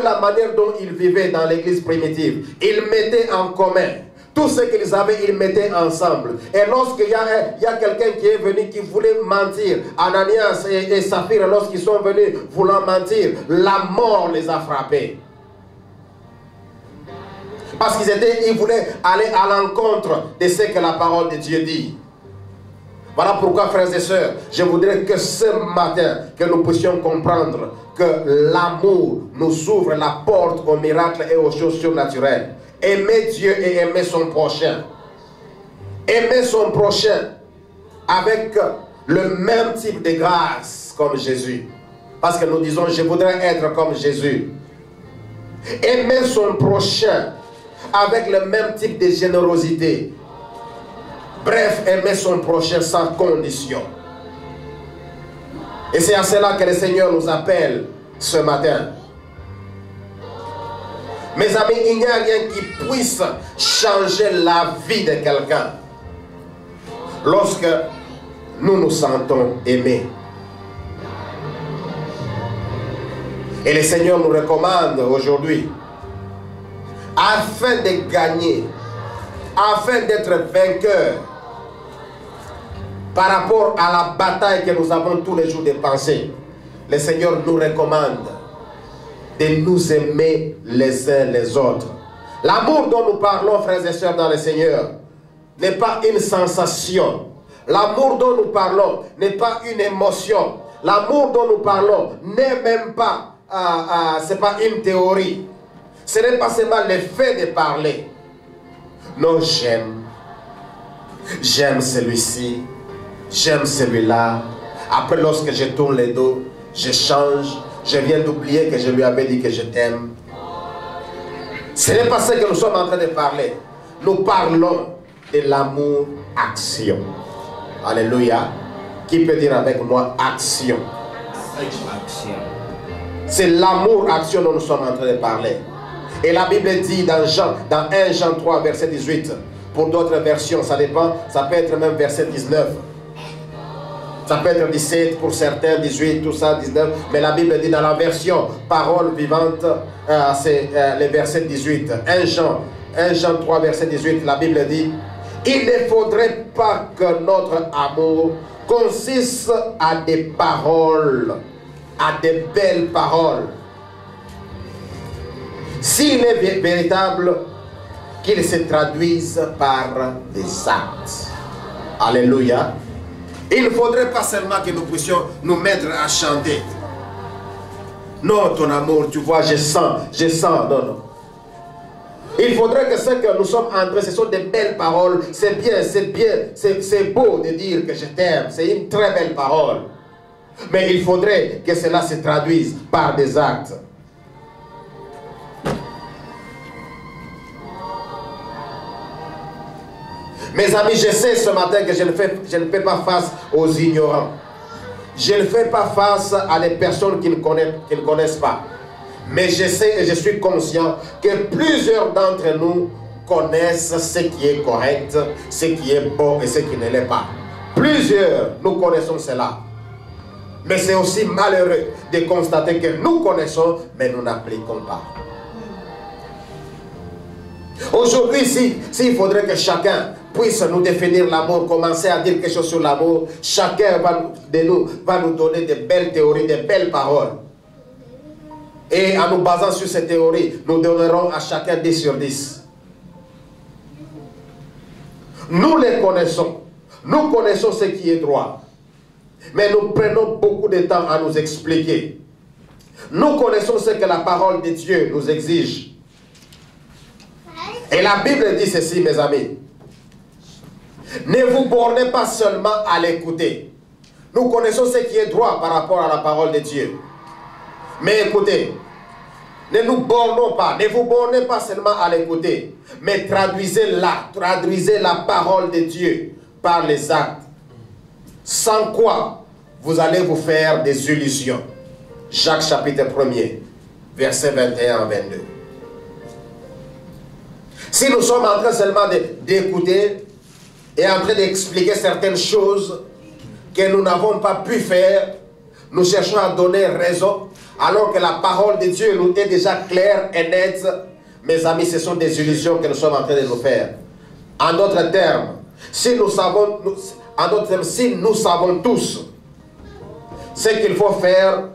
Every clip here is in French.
la manière dont ils vivaient dans l'église primitive. Ils mettaient en commun. Tout ce qu'ils avaient, ils mettaient ensemble. Et lorsqu'il y a quelqu'un qui est venu, qui voulait mentir, Ananias et Saphir, lorsqu'ils sont venus voulant mentir, la mort les a frappés. Parce qu'ils voulaient aller à l'encontre de ce que la parole de Dieu dit. Voilà pourquoi, frères et sœurs, je voudrais que ce matin, que nous puissions comprendre que l'amour nous ouvre la porte aux miracles et aux choses surnaturelles. Aimer Dieu et aimer son prochain. Aimer son prochain avec le même type de grâce comme Jésus. Parce que nous disons, je voudrais être comme Jésus. Aimer son prochain avec le même type de générosité. Bref, aimer son prochain sans condition. Et c'est à cela que le Seigneur nous appelle ce matin. Mes amis, il n'y a rien qui puisse changer la vie de quelqu'un lorsque nous nous sentons aimés. Et le Seigneur nous recommande aujourd'hui, afin de gagner, afin d'être vainqueurs par rapport à la bataille que nous avons tous les jours de penser, le Seigneur nous recommande de nous aimer les uns les autres. L'amour dont nous parlons, frères et sœurs, dans le Seigneur, n'est pas une sensation. L'amour dont nous parlons n'est pas une émotion. L'amour dont nous parlons n'est même pas, c'est pas une théorie. Ce n'est pas seulement le fait de parler. Non, j'aime celui-ci, j'aime celui-là. Après, lorsque je tourne les dos, je change. Je viens d'oublier que je lui avais dit que je t'aime. Ce n'est pas ce que nous sommes en train de parler. Nous parlons de l'amour-action. Alléluia. Qui peut dire avec moi action? C'est l'amour-action dont nous sommes en train de parler. Et la Bible dit dans 1 Jean 3, verset 18. Pour d'autres versions, ça dépend. Ça peut être même verset 19. Ça peut être 17 pour certains, 18, tout ça, 19. Mais la Bible dit dans la version parole vivante, c'est le verset 18. 1 Jean 3, verset 18, la Bible dit: il ne faudrait pas que notre amour consiste à des paroles, à des belles paroles. S'il est véritable, qu'il se traduise par des actes. Alléluia. Il ne faudrait pas seulement que nous puissions nous mettre à chanter. Non, ton amour, tu vois, je sens, non, non. Il faudrait que ce que nous sommes en train, ce sont des belles paroles. C'est bien, c'est beau de dire que je t'aime. C'est une très belle parole. Mais il faudrait que cela se traduise par des actes. Mes amis, je sais ce matin que je ne fais pas face aux ignorants. Je ne fais pas face à des personnes qui ne connaissent pas. Mais je sais et je suis conscient que plusieurs d'entre nous connaissent ce qui est correct, ce qui est bon et ce qui ne l'est pas. Plusieurs, nous connaissons cela. Mais c'est aussi malheureux de constater que nous connaissons, mais nous n'appliquons pas. Aujourd'hui, s'il faudrait que chacun puisse nous définir l'amour, commencer à dire quelque chose sur l'amour, chacun de nous va nous donner de belles théories, de belles paroles. Et en nous basant sur ces théories, nous donnerons à chacun 10 sur 10. Nous les connaissons. Nous connaissons ce qui est droit. Mais nous prenons beaucoup de temps à nous expliquer. Nous connaissons ce que la parole de Dieu nous exige. Et la Bible dit ceci, mes amis. Ne vous bornez pas seulement à l'écouter. Nous connaissons ce qui est droit par rapport à la parole de Dieu. Mais écoutez, ne nous bornons pas, ne vous bornez pas seulement à l'écouter, mais traduisez la parole de Dieu par les actes. Sans quoi, vous allez vous faire des illusions. Jacques chapitre 1er, versets 21 à 22. Si nous sommes en train seulement d'écouter et en train d'expliquer certaines choses que nous n'avons pas pu faire, nous cherchons à donner raison alors que la parole de Dieu nous est déjà claire et nette, mes amis, ce sont des illusions que nous sommes en train de nous faire. En d'autres termes, si nous savons tous ce qu'il faut faire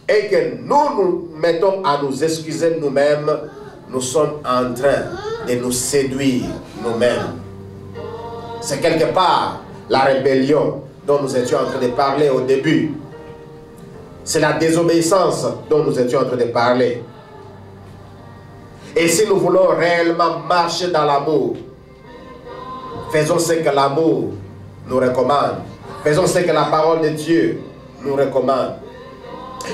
et que nous nous mettons à nous excuser nous-mêmes, nous sommes en train de nous séduire nous-mêmes. C'est quelque part la rébellion dont nous étions en train de parler au début. C'est la désobéissance dont nous étions en train de parler. Et si nous voulons réellement marcher dans l'amour, faisons ce que l'amour nous recommande. Faisons ce que la parole de Dieu nous recommande.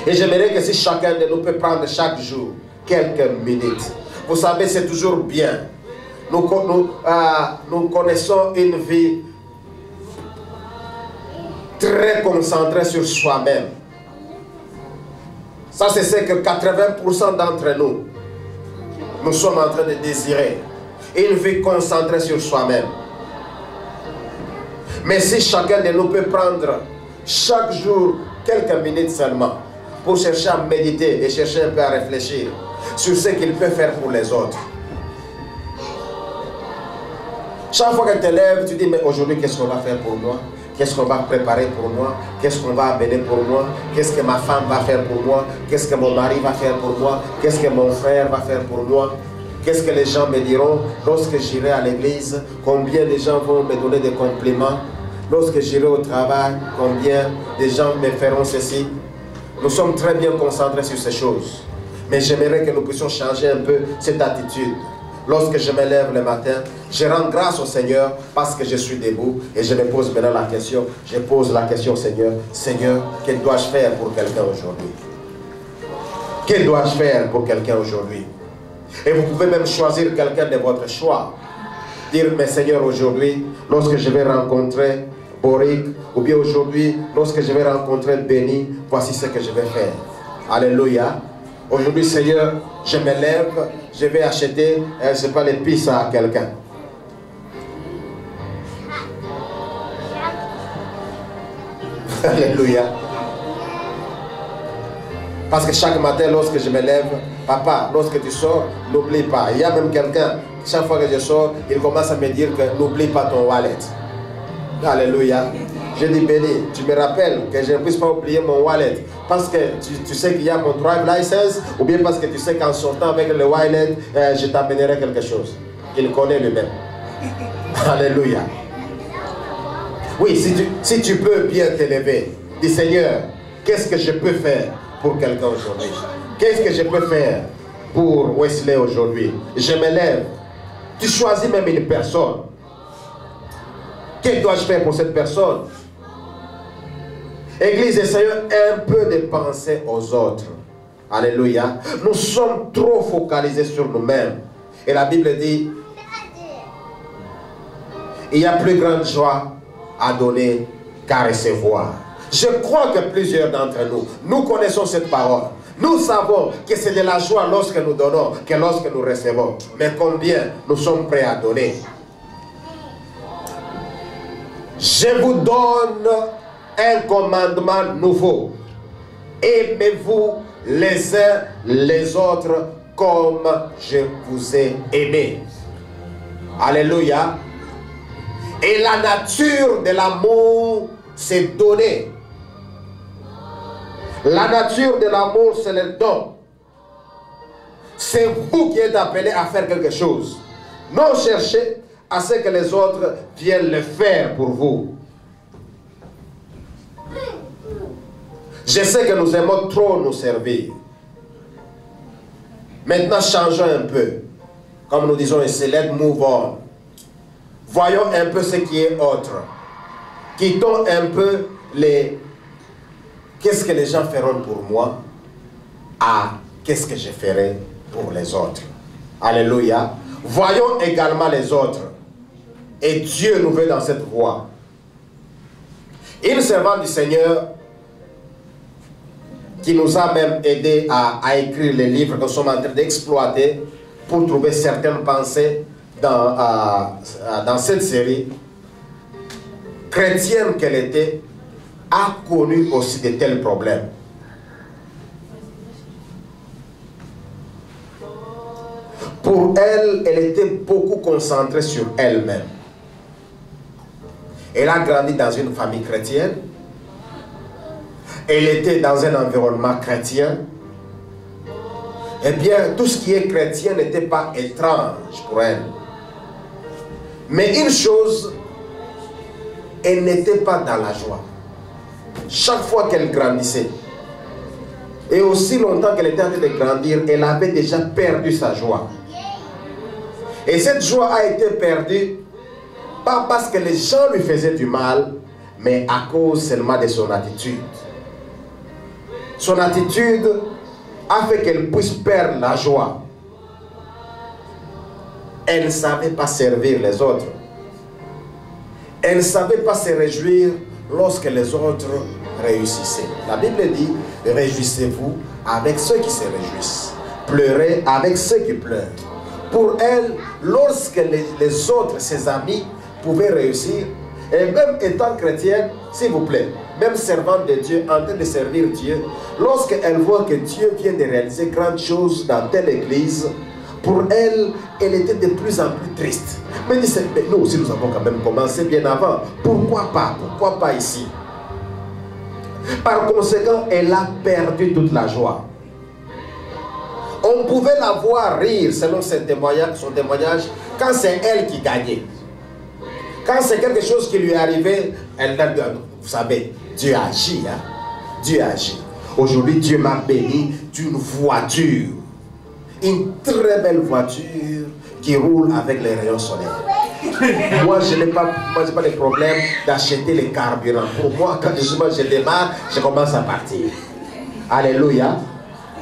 Et j'aimerais que si chacun de nous peut prendre chaque jour quelques minutes. Vous savez, c'est toujours bien. Nous connaissons une vie très concentrée sur soi-même. Ça, c'est ce que 80% d'entre nous sommes en train de désirer. Une vie concentrée sur soi-même. Mais si chacun de nous peut prendre chaque jour quelques minutes seulement pour chercher à méditer et chercher un peu à réfléchir sur ce qu'il peut faire pour les autres. Chaque fois que tu te lèves, tu dis, mais aujourd'hui, qu'est-ce qu'on va faire pour moi? Qu'est-ce qu'on va préparer pour moi? Qu'est-ce qu'on va amener pour moi? Qu'est-ce que ma femme va faire pour moi? Qu'est-ce que mon mari va faire pour moi? Qu'est-ce que mon frère va faire pour moi? Qu'est-ce que les gens me diront lorsque j'irai à l'église? Combien de gens vont me donner des compliments? Lorsque j'irai au travail, combien de gens me feront ceci? Nous sommes très bien concentrés sur ces choses. Mais j'aimerais que nous puissions changer un peu cette attitude. Lorsque je me lève le matin, je rends grâce au Seigneur parce que je suis debout et je me pose maintenant la question. Je pose la question au Seigneur. Seigneur, que dois-je faire pour quelqu'un aujourd'hui? Que dois-je faire pour quelqu'un aujourd'hui? Et vous pouvez même choisir quelqu'un de votre choix. Dire, mais Seigneur, aujourd'hui, lorsque je vais rencontrer Boric, ou bien aujourd'hui, lorsque je vais rencontrer Béni, voici ce que je vais faire. Alléluia. Aujourd'hui, Seigneur, je me lève, je vais acheter, je sais pas, l'épice à quelqu'un. Alléluia. Parce que chaque matin, lorsque je me lève, papa, lorsque tu sors, n'oublie pas. Il y a même quelqu'un, chaque fois que je sors, il commence à me dire que n'oublie pas ton wallet. Alléluia. Je dis, Béni, tu me rappelles que je ne puisse pas oublier mon wallet parce que tu sais qu'il y a mon drive license, ou bien parce que tu sais qu'en sortant avec le wallet, je t'amènerai quelque chose. Il connaît lui-même. Alléluia. Oui, si tu peux bien t'élever, dis, Seigneur, qu'est-ce que je peux faire pour quelqu'un aujourd'hui? Qu'est-ce que je peux faire pour Wesley aujourd'hui? Je me lève. Tu choisis même une personne. Que dois-je faire pour cette personne? Église, essayons un peu de penser aux autres. Alléluia. Nous sommes trop focalisés sur nous-mêmes. Et la Bible dit, il y a plus grande joie à donner qu'à recevoir. Je crois que plusieurs d'entre nous connaissons cette parole. Nous savons que c'est de la joie lorsque nous donnons que lorsque nous recevons. Mais combien nous sommes prêts à donner? Je vous donne un commandement nouveau. Aimez-vous les uns les autres comme je vous ai aimé. Alléluia. Et la nature de l'amour, c'est donner. La nature de l'amour, c'est le don. C'est vous qui êtes appelés à faire quelque chose. Non cherchez à ce que les autres viennent le faire pour vous. Je sais que nous aimons trop nous servir. Maintenant, changeons un peu. Comme nous disons ici, let's move on. Voyons un peu ce qui est autre. Quittons un peu les... Qu'est-ce que les gens feront pour moi? À qu'est-ce que je ferai pour les autres? Alléluia. Voyons également les autres. Et Dieu nous veut dans cette voie. Une servante du Seigneur qui nous a même aidé à écrire les livres que nous sommes en train d'exploiter pour trouver certaines pensées dans cette série, chrétienne qu'elle était, a connu aussi de tels problèmes. Pour elle, elle était beaucoup concentrée sur elle-même. Elle a grandi dans une famille chrétienne. Elle était dans un environnement chrétien. Eh bien, tout ce qui est chrétien n'était pas étrange pour elle. Mais une chose, elle n'était pas dans la joie. Chaque fois qu'elle grandissait, et aussi longtemps qu'elle était en train de grandir, elle avait déjà perdu sa joie. Et cette joie a été perdue, pas parce que les gens lui faisaient du mal, mais à cause seulement de son attitude. Son attitude a fait qu'elle puisse perdre la joie. Elle ne savait pas servir les autres. Elle ne savait pas se réjouir lorsque les autres réussissaient. La Bible dit, réjouissez-vous avec ceux qui se réjouissent. Pleurez avec ceux qui pleurent. Pour elle, lorsque les autres, ses amis, pouvaient réussir, et même étant chrétienne, s'il vous plaît, même servante de Dieu, en train de servir Dieu, lorsqu'elle voit que Dieu vient de réaliser grandes choses dans telle église, pour elle, elle était de plus en plus triste. Mais nous aussi, nous avons quand même commencé bien avant. Pourquoi pas? Pourquoi pas ici? Par conséquent, elle a perdu toute la joie. On pouvait la voir rire, selon son témoignage, quand c'est elle qui gagnait. Quand c'est quelque chose qui lui est arrivé, elle a dit, vous savez, Dieu agit. Hein? Dieu agit. Aujourd'hui, Dieu m'a béni d'une voiture. Une très belle voiture qui roule avec les rayons solaires. Moi, je n'ai pas de problème d'acheter les carburants. Pour moi, quand je démarre, je commence à partir. Alléluia.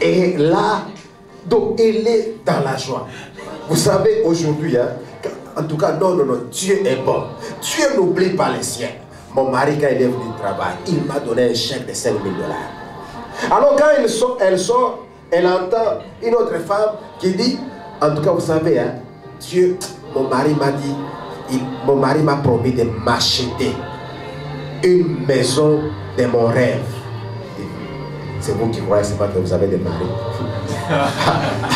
Et là, donc, elle est dans la joie. Vous savez, aujourd'hui, hein, en tout cas, non, Dieu est bon. Dieu n'oublie pas les siens. Mon mari, quand il est venu du travail, il m'a donné un chèque de 5 000 $. Alors, quand elle sort, elle entend une autre femme qui dit, en tout cas, vous savez, hein, Dieu, mon mari m'a dit, mon mari m'a promis de m'acheter une maison de mon rêve. C'est vous qui voyez, c'est pas que vous avez des maris.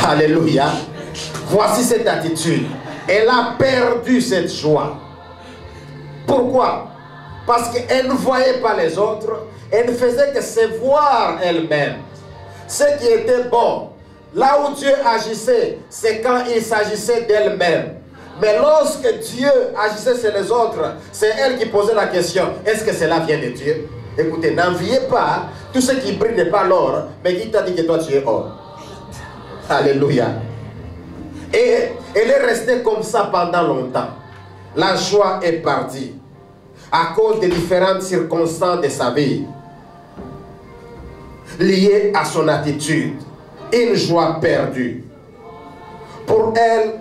Alléluia. Voici cette attitude. Elle a perdu cette joie. Pourquoi? Parce qu'elle ne voyait pas les autres. Elle ne faisait que se voir elle-même. Ce qui était bon, là où Dieu agissait, c'est quand il s'agissait d'elle-même. Mais lorsque Dieu agissait sur les autres, c'est elle qui posait la question, est-ce que cela vient de Dieu? Écoutez, n'enviez pas, tout ce qui brille n'est pas l'or, mais qui t'a dit que toi tu es or? Alléluia. Et elle est restée comme ça pendant longtemps. La joie est partie à cause des différentes circonstances de sa vie, liées à son attitude. Une joie perdue. Pour elle,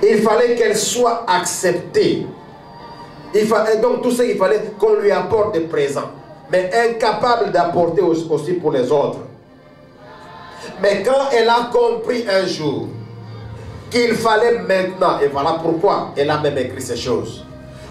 il fallait qu'elle soit acceptée. Donc tout ce qu'il fallait qu'on lui apporte des présents, mais incapable d'apporter aussi pour les autres. Mais quand elle a compris un jour qu'il fallait maintenant, et voilà pourquoi elle a même écrit ces choses.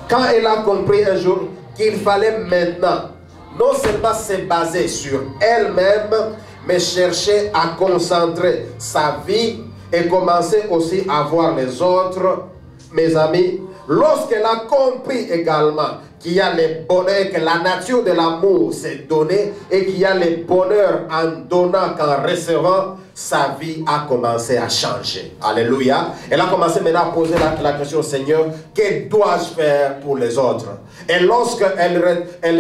Quand elle a compris un jour qu'il fallait maintenant non seulement se baser sur elle-même, mais chercher à concentrer sa vie et commencer aussi à voir les autres, mes amis, lorsqu'elle a compris également qu'il y a le bonheur, que la nature de l'amour s'est donnée et qu'il y a le bonheur en donnant qu'en recevant, sa vie a commencé à changer. Alléluia. Elle a commencé maintenant à poser la question au Seigneur, que dois-je faire pour les autres? Et lorsqu'elle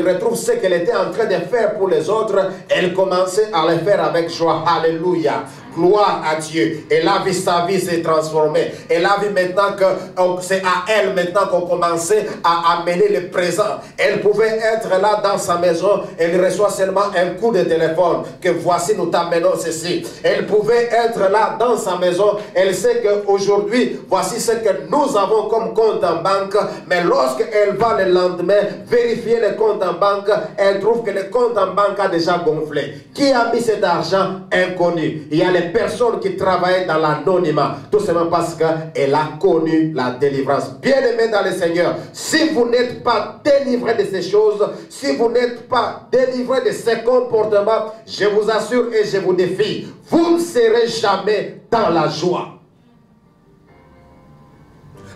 retrouve ce qu'elle était en train de faire pour les autres, elle commençait à le faire avec joie. Alléluia. Gloire à Dieu. Elle a vu sa vie se transformer. Elle a vu maintenant que c'est à elle maintenant qu'on commençait à amener le présent. Elle pouvait être là dans sa maison. Elle reçoit seulement un coup de téléphone que voici nous t'amenons ceci. Elle pouvait être là dans sa maison. Elle sait qu'aujourd'hui voici ce que nous avons comme compte en banque. Mais lorsqu'elle va le lendemain vérifier le compte en banque, elle trouve que le compte en banque a déjà gonflé. Qui a mis cet argent? Inconnu. Il y a les les personnes qui travaillaient dans l'anonymat, tout simplement parce qu'elle a connu la délivrance. Bien-aimés dans le Seigneur, si vous n'êtes pas délivrés de ces choses, si vous n'êtes pas délivrés de ces comportements, je vous assure et je vous défie, vous ne serez jamais dans la joie.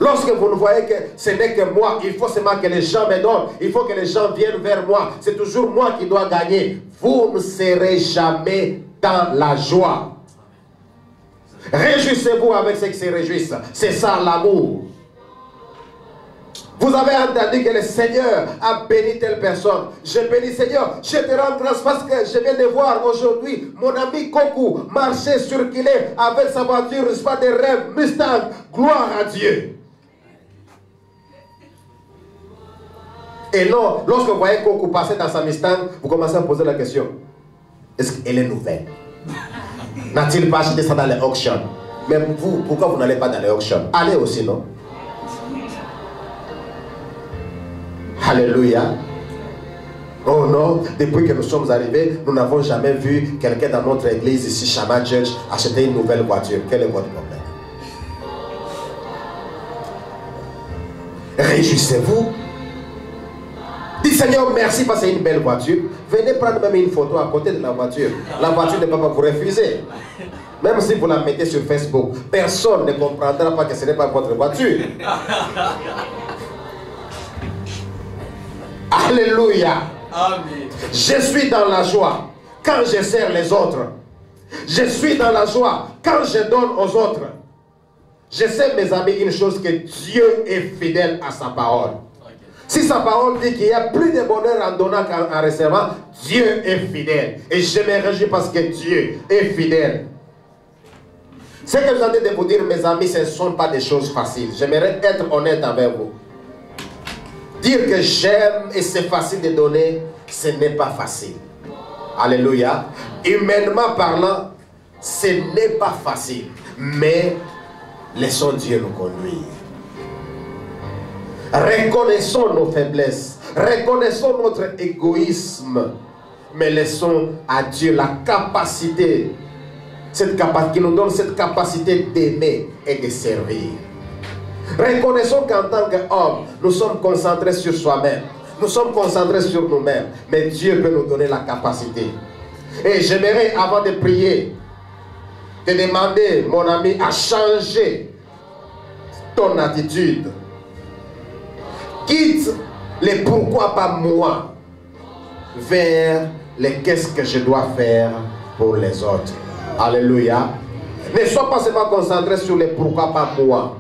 Lorsque vous ne voyez que ce n'est que moi, il faut seulement que les gens me donnent, il faut que les gens viennent vers moi, c'est toujours moi qui dois gagner. Vous ne serez jamais dans la joie. Réjouissez-vous avec ceux qui se réjouissent. C'est ça l'amour. Vous avez entendu que le Seigneur a béni telle personne. Je bénis Seigneur, je te rends grâce parce que je viens de voir aujourd'hui mon ami Koku marcher, circuler avec sa voiture, n'est-ce pas, des rêves, Mustang. Gloire à Dieu. Et non, lorsque vous voyez Koku passer dans sa Mustang, vous commencez à poser la question, est-ce qu'elle est nouvelle? N'a-t-il pas acheté ça dans les auctions? Mais vous, pourquoi vous n'allez pas dans les auctions? Allez aussi, non? Alléluia. Oh non, depuis que nous sommes arrivés, nous n'avons jamais vu quelqu'un dans notre église ici, Shama Church, acheter une nouvelle voiture. Quel est votre problème? Réjouissez-vous. Dites Seigneur, merci parce que c'est une belle voiture. Venez prendre même une photo à côté de la voiture. La voiture ne va pas vous refuser. Même si vous la mettez sur Facebook, personne ne comprendra pas que ce n'est pas votre voiture. Alléluia. Amen. Je suis dans la joie quand je sers les autres. Je suis dans la joie quand je donne aux autres. Je sais, mes amis, une chose, que Dieu est fidèle à sa parole. Si sa parole dit qu'il y a plus de bonheur en donnant qu'en recevant, Dieu est fidèle. Et je me réjouis parce que Dieu est fidèle. Ce que je viens de vous dire, mes amis, ce ne sont pas des choses faciles. J'aimerais être honnête avec vous. Dire que j'aime et c'est facile de donner, ce n'est pas facile. Alléluia. Humainement parlant, ce n'est pas facile. Mais laissons Dieu nous conduire. Reconnaissons nos faiblesses. Reconnaissons notre égoïsme. Mais laissons à Dieu la capacité, qui nous donne cette capacité d'aimer et de servir. Reconnaissons qu'en tant qu'homme, nous sommes concentrés sur soi-même. Nous sommes concentrés sur nous-mêmes. Mais Dieu peut nous donner la capacité. Et j'aimerais, avant de prier, te demander, mon ami, à changer ton attitude. Quitte les pourquoi pas moi vers les qu'est-ce que je dois faire pour les autres. Alléluia. Ne sois pas seulement concentré sur les pourquoi pas moi.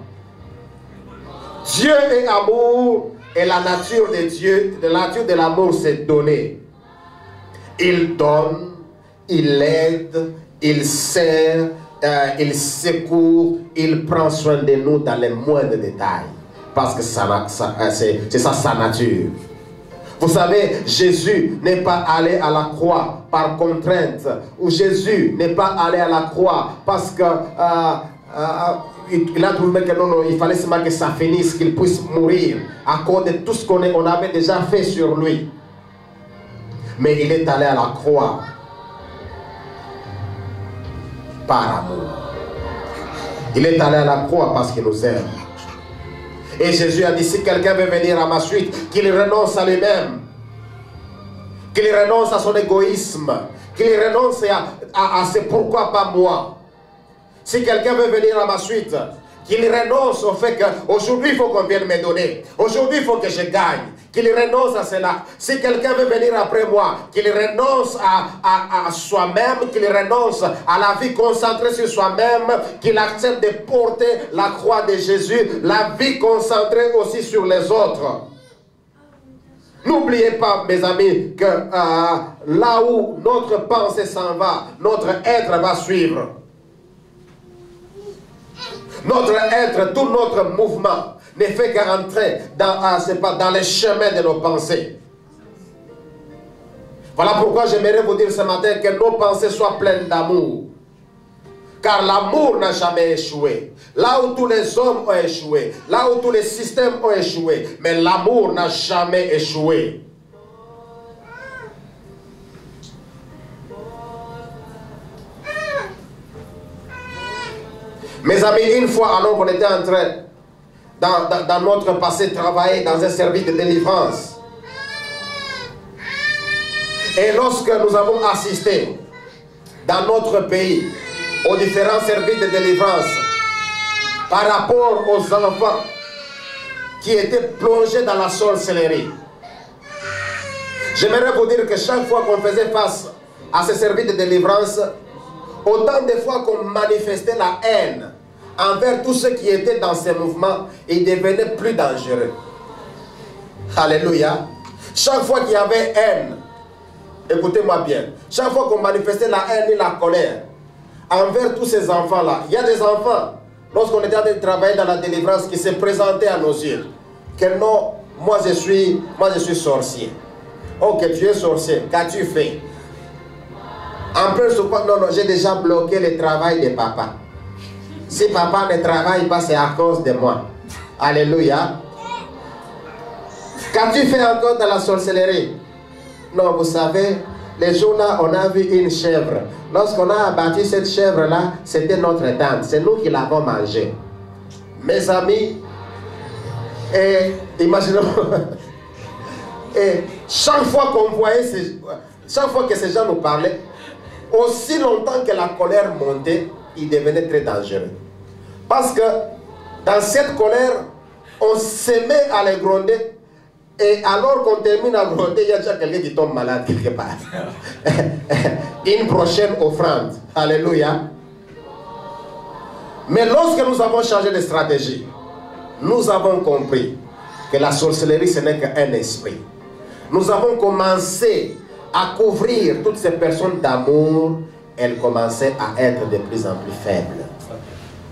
Dieu est amour et la nature de Dieu, la nature de l'amour, c'est donner. Il donne, il aide, il sert, il secourt, il prend soin de nous dans les moindres détails. Parce que c'est ça sa nature. Vous savez, Jésus n'est pas allé à la croix par contrainte. Ou Jésus n'est pas allé à la croix parce que il a trouvé que non, il fallait seulement que ça finisse, qu'il puisse mourir à cause de tout ce qu'on avait déjà fait sur lui. Mais il est allé à la croix par amour. Il est allé à la croix parce qu'il nous aime. Et Jésus a dit, si quelqu'un veut venir à ma suite, qu'il renonce à lui-même, qu'il renonce à son égoïsme, qu'il renonce à ce pourquoi pas moi. Si quelqu'un veut venir à ma suite, qu'il renonce au fait qu'aujourd'hui il faut qu'on vienne me donner, aujourd'hui il faut que je gagne, qu'il renonce à cela. Si quelqu'un veut venir après moi, qu'il renonce à soi-même, qu'il renonce à la vie concentrée sur soi-même, qu'il accepte de porter la croix de Jésus, la vie concentrée aussi sur les autres. N'oubliez pas, mes amis, que là où notre pensée s'en va, notre être va suivre. Notre être, tout notre mouvement ne fait qu'entrer dans les chemins de nos pensées. Voilà pourquoi j'aimerais vous dire ce matin que nos pensées soient pleines d'amour. Car l'amour n'a jamais échoué. Là où tous les hommes ont échoué, là où tous les systèmes ont échoué, mais l'amour n'a jamais échoué. Mes amis, une fois alors qu'on était en train, dans notre passé, travailler dans un service de délivrance. Et lorsque nous avons assisté dans notre pays aux différents services de délivrance par rapport aux enfants qui étaient plongés dans la sorcellerie, j'aimerais vous dire que chaque fois qu'on faisait face à ces services de délivrance, autant de fois qu'on manifestait la haine envers tous ceux qui étaient dans ces mouvements, ils devenaient plus dangereux. Alléluia. Chaque fois qu'il y avait haine, écoutez-moi bien, chaque fois qu'on manifestait la haine et la colère envers tous ces enfants-là, il y a des enfants, lorsqu'on était en train de travailler dans la délivrance, qui se présentaient à nos yeux, que non, moi je suis sorcier. Ok, tu es sorcier, qu'as-tu fait? En plus, non, j'ai déjà bloqué le travail de papa. Si papa ne travaille pas, c'est à cause de moi. Alléluia. Qu'as-tu fait encore dans la sorcellerie? Non, vous savez, les jours-là, on a vu une chèvre. Lorsqu'on a abattu cette chèvre-là, c'était notre tante. C'est nous qui l'avons mangée. Mes amis, et imaginons, et chaque fois qu'on voyait, chaque fois que ces gens nous parlaient, aussi longtemps que la colère montait, il devenait très dangereux. Parce que dans cette colère, on se met à les gronder. Et alors qu'on termine à gronder, il y a déjà quelqu'un qui tombe malade quelque part. Une prochaine offrande. Alléluia. Mais lorsque nous avons changé de stratégie, nous avons compris que la sorcellerie, ce n'est qu'un esprit. Nous avons commencé à couvrir toutes ces personnes d'amour. Elles commençaient à être de plus en plus faibles.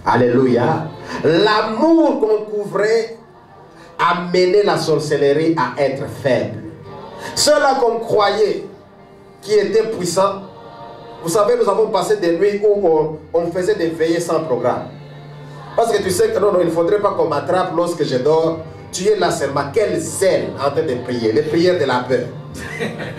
Alléluia. L'amour qu'on couvrait a mené la sorcellerie à être faible. Ceux-là qu'on croyait qui étaient puissants, vous savez, nous avons passé des nuits où on faisait des veillées sans programme. Parce que tu sais que non, il ne faudrait pas qu'on m'attrape lorsque je dors. Tu es là seulement, quel zèle en train de prier, les prières de la peur.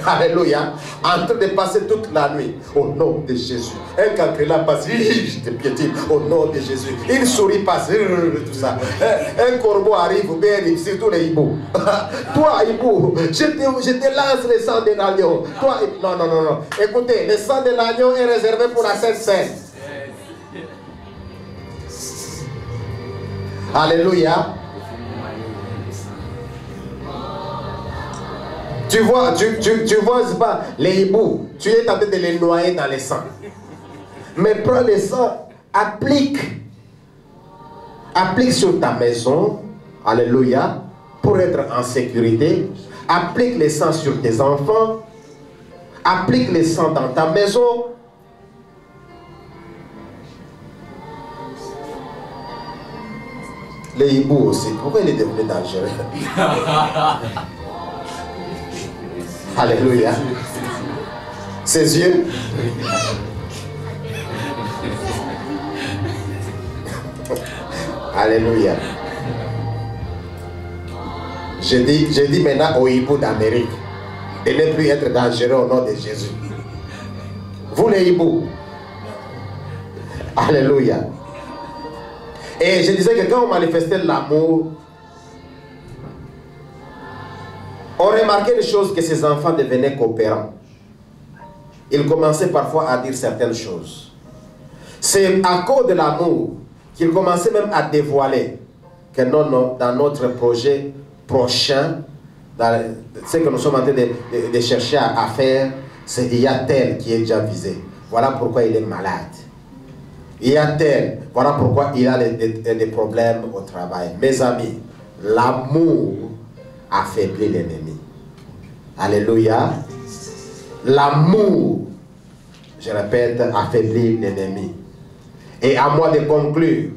Alléluia. En train de passer toute la nuit. Au nom de Jésus. Un cancrelat passe, je te piétine. Au nom de Jésus. Une souris passe, tout ça. Un corbeau arrive, surtout les hiboux. Toi, hibou, je te lance le sang de l'agneau. Toi, non. Écoutez, le sang de l'agneau est réservé pour la Sainte Seine. Alléluia. Tu vois, c'est pas les hiboux, tu es en train de les noyer dans le sang. Mais prends le sang, applique sur ta maison, alléluia, pour être en sécurité. Applique le sang sur tes enfants, applique le sang dans ta maison. Les hiboux aussi, pourquoi il est devenu dangereux? Alléluia. Ses yeux. Alléluia. J'ai dit maintenant aux hiboux d'Amérique de ne plus être dangereux au nom de Jésus. Vous les hiboux. Alléluia. Et je disais que quand on manifestait l'amour, on remarquait une chose, que ces enfants devenaient coopérants. Ils commençaient parfois à dire certaines choses. C'est à cause de l'amour qu'ils commençaient même à dévoiler que non, dans notre projet prochain, dans ce que nous sommes en train de chercher à faire, il y a tel qui est déjà visé. Voilà pourquoi il est malade. Il y a tel, voilà pourquoi il a des problèmes au travail. Mes amis, l'amour affaiblit l'ennemi. Alléluia. L'amour, je répète, affaiblit l'ennemi. Et à moi de conclure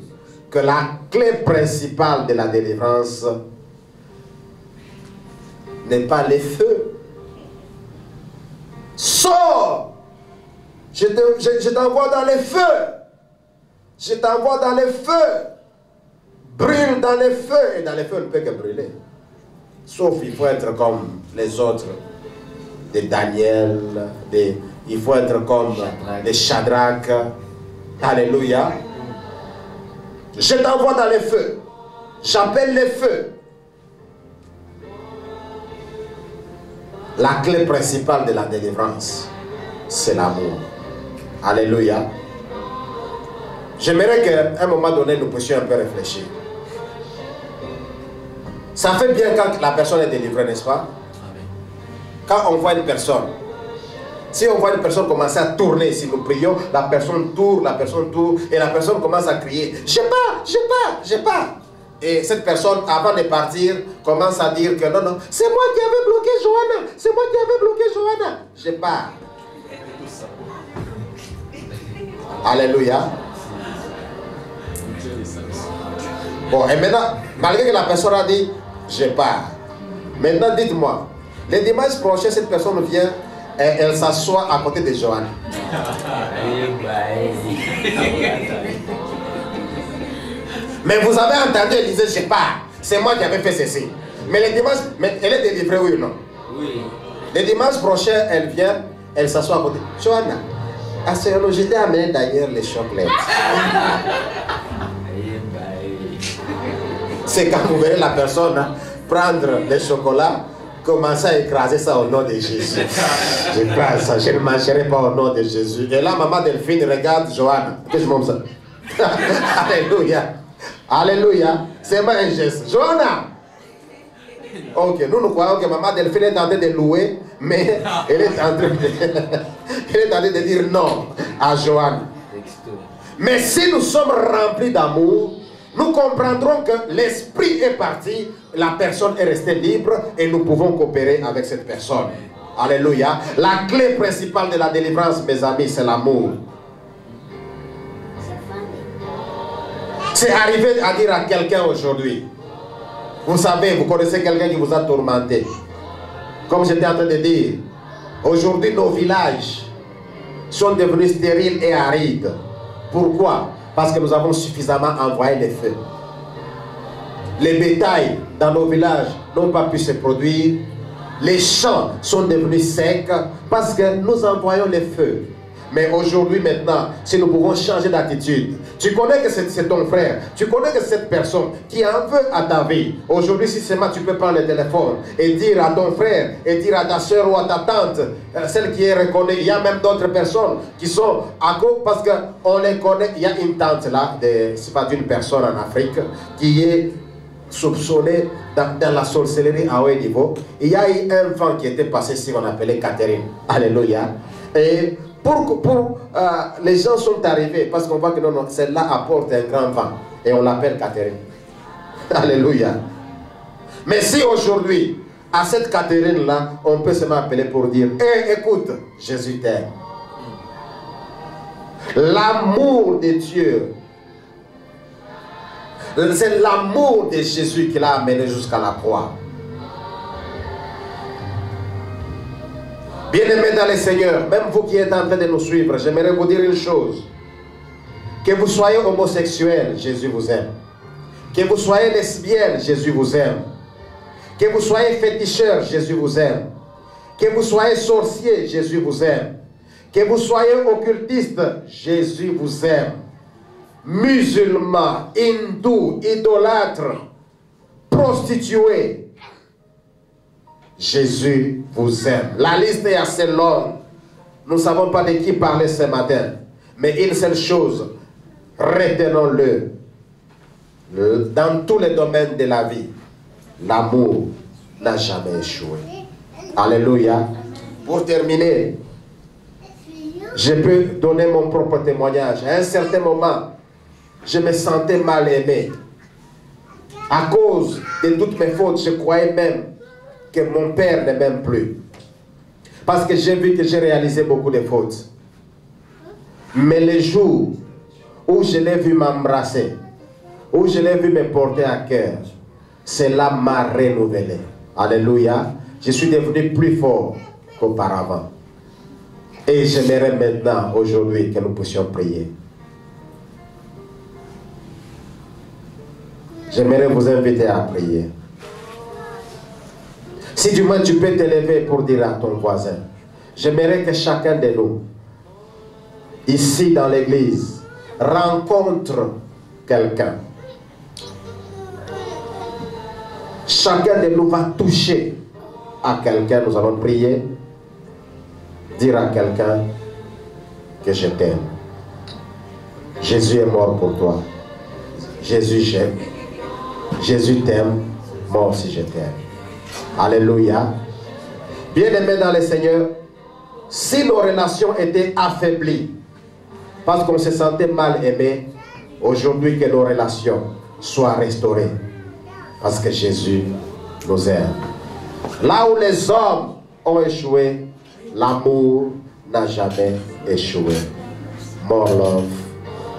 que la clé principale de la délivrance n'est pas les feux. Sors! Je t'envoie dans les feux. Je t'envoie dans les feux. Brûle dans les feux. Et dans les feux, on ne peut que brûler. Sauf il faut être comme les autres, des Daniel, il faut être comme des Shadrach. Alléluia. Je t'envoie dans les feux. J'appelle les feux. La clé principale de la délivrance, c'est l'amour. Alléluia. J'aimerais qu'à un moment donné, nous puissions un peu réfléchir. Ça fait bien quand la personne est délivrée, n'est-ce pas? Quand on voit une personne, si on voit une personne commencer à tourner, si nous prions, la personne tourne, et la personne commence à crier, j'ai pas, j'ai pas, j'ai pas. Et cette personne, avant de partir, commence à dire que non, non, c'est moi qui avais bloqué Johanna, c'est moi qui avais bloqué Johanna, j'ai pas. Alléluia. Bon, et maintenant, malgré que la personne a dit, j'ai pas. Maintenant, dites-moi, le dimanche prochain, cette personne vient et elle s'assoit à côté de Johanna. Mais vous avez entendu, elle disait, je sais pas, c'est moi qui avais fait ceci. Mais le dimanche, mais elle est délivrée, oui ou non? Oui. Le dimanche prochain, elle vient, elle s'assoit à côté. Johanna, à ce moment, je t'ai amené d'ailleurs les chocolates. C'est quand vous verrez la personne prendre les chocolats, commencer à écraser ça au nom de Jésus. Je prends ça, je ne mangerai pas au nom de Jésus. Et là, maman Delphine regarde Johanna. Que je montre ça. Alléluia. Alléluia. C'est pas un geste. Johanna. Ok, nous croyons que maman Delphine est en train de louer, mais elle est en train de dire non à Johanna. Mais si nous sommes remplis d'amour, nous comprendrons que l'esprit est parti, la personne est restée libre et nous pouvons coopérer avec cette personne. Alléluia. La clé principale de la délivrance, mes amis, c'est l'amour. C'est arrivé à dire à quelqu'un aujourd'hui, vous savez, vous connaissez quelqu'un qui vous a tourmenté. Comme j'étais en train de dire, aujourd'hui nos villages sont devenus stériles et arides. Pourquoi? Parce que nous avons suffisamment envoyé les feux. Les bétails dans nos villages n'ont pas pu se produire. Les champs sont devenus secs parce que nous envoyons les feux. Mais aujourd'hui, maintenant, si nous pouvons changer d'attitude, tu connais que c'est ton frère, tu connais que c'est cette personne qui en veut à ta vie. Aujourd'hui, si seulement tu peux prendre le téléphone et dire à ton frère, et dire à ta soeur ou à ta tante, celle qui est reconnue, il y a même d'autres personnes qui sont à cause, parce qu'on les connaît. Il y a une tante là, c'est pas d'une personne en Afrique, qui est soupçonnée dans la sorcellerie à haut niveau. Il y a eu un enfant qui était passé ici, on appelait Catherine. Alléluia. Et les gens sont arrivés parce qu'on voit que non, celle-là apporte un grand vent et on l'appelle Catherine. Alléluia. Mais si aujourd'hui, à cette Catherine-là, on peut se m'appeler pour dire, hé, écoute, Jésus t'aime. L'amour de Dieu, c'est l'amour de Jésus qui l'a amené jusqu'à la croix. Bien-aimés dans le Seigneur, même vous qui êtes en train de nous suivre, j'aimerais vous dire une chose. Que vous soyez homosexuel, Jésus vous aime. Que vous soyez lesbienne, Jésus vous aime. Que vous soyez féticheur, Jésus vous aime. Que vous soyez sorcier, Jésus vous aime. Que vous soyez occultiste, Jésus vous aime. Musulman, hindou, idolâtre, prostitué, Jésus vous aime. La liste est assez longue. Nous ne savons pas de qui parler ce matin. Mais une seule chose, retenons-le. Dans tous les domaines de la vie, l'amour n'a jamais échoué. Alléluia. Pour terminer, je peux donner mon propre témoignage. À un certain moment, je me sentais mal aimé. À cause de toutes mes fautes, je croyais même que mon père ne m'aime plus. Parce que j'ai vu que j'ai réalisé beaucoup de fautes. Mais les jours où je l'ai vu m'embrasser, où je l'ai vu me porter à cœur, cela m'a renouvelé. Alléluia. Je suis devenu plus fort qu'auparavant. Et j'aimerais maintenant, aujourd'hui, que nous puissions prier. J'aimerais vous inviter à prier. Si du moins tu peux te lever pour dire à ton voisin, j'aimerais que chacun de nous, ici dans l'église, rencontre quelqu'un Chacun de nous va toucher à quelqu'un. Nous allons prier. Dire à quelqu'un que je t'aime. Jésus est mort pour toi. Jésus j'aime. Jésus t'aime. Moi aussi je t'aime. Alléluia. Bien-aimés dans le Seigneur, si nos relations étaient affaiblies parce qu'on se sentait mal aimé, aujourd'hui que nos relations soient restaurées parce que Jésus nous aime. Là où les hommes ont échoué, l'amour n'a jamais échoué. More love,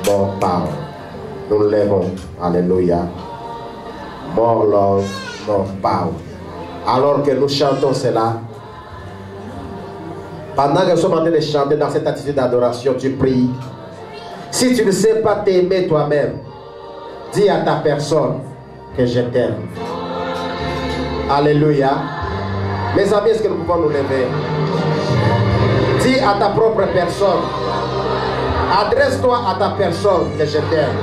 more power. Nous le lèvons. Alléluia. More love, more power. Alors que nous chantons cela, pendant que nous sommes en train de chanter dans cette attitude d'adoration, tu pries. Si tu ne sais pas t'aimer toi-même, dis à ta personne que je t'aime. Alléluia. Mes amis, est-ce que nous pouvons nous lever? Dis à ta propre personne. Adresse-toi à ta personne que je t'aime.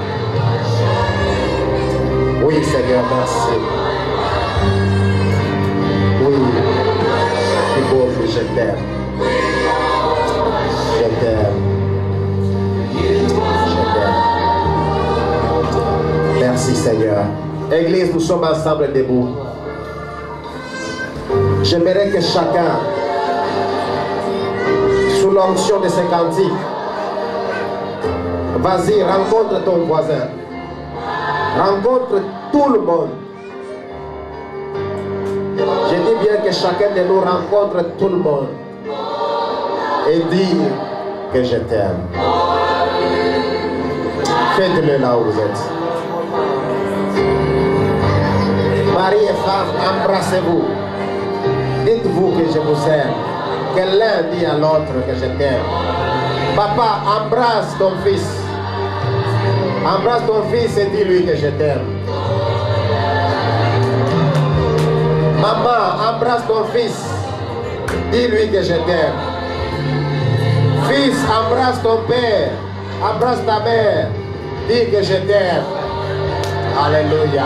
Oui, Seigneur, merci. Oui, c'est beau que je t'aime. Je t'aime. Je t'aime. Merci, Seigneur. Église, nous sommes ensemble debout. J'aimerais que chacun, sous l'onction de ces cantiques, vas-y, rencontre ton voisin. Rencontre tout le monde. Je dis bien que chacun de nous rencontre tout le monde. Et dire que je t'aime. Faites-le là où vous êtes. Mari et femme, embrassez-vous. Dites-vous que je vous aime. Que l'un dit à l'autre que je t'aime. Papa, embrasse ton fils. Embrasse ton fils et dis-lui que je t'aime. Maman, embrasse ton fils. Dis-lui que je t'aime. Fils, embrasse ton père. Embrasse ta mère. Dis que je t'aime. Alléluia.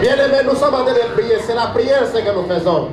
Bien-aimés, nous sommes en train de prier. C'est la prière ce que nous faisons.